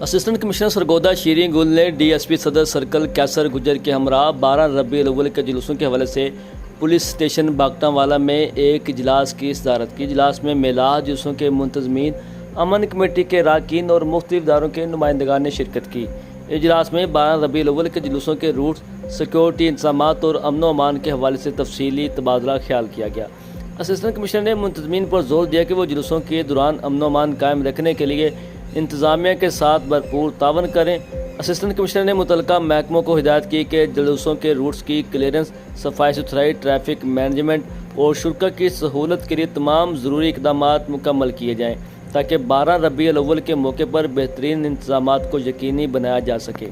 Assistant commissioner Sargodha شیریں گل نے D S P صدر سرکل کیسر گجر کے ہمراہ 12 ربیع الاول کے جلوسوں کے حوالے سے پولیس اسٹیشن باگٹاں والا میں ایک اجلاس کی صدارت کی۔ اجلاس میں میلاد جلوسوں کے منتظمین، امن کمیٹی کے اراکین اور مختلف اداروں کے نمائندگان نے شرکت کی۔ اجلاس میں 12 ربیع الاول کے جلوسوں کے روٹ، سیکورٹی انتظامات اور امن و امان کے حوالے سے تفصیلی تبادلہ خیال کیا گیا۔ اسسٹنٹ کمشنر نے منتظمین پر زور دیا کہ وہ جلوسوں کے دوران امن و امان قائم رکھنے کے لیے انتظامیہ کے ساتھ بھرپور تعاون کریں۔ اسسٹنٹ کمشنر نے متعلقہ محکموں کو ہدایت کی کہ جلوسوں کے روٹس کی کلیئرنس، صفائی ستھرائی، ٹریفک مینجمنٹ اور شرکا کی سہولت کے لیے تمام ضروری اقدامات مکمل کیے جائیں تاکہ 12 ربیع الاول کے موقع پر بہترین انتظامات کو یقینی بنایا جا سکے۔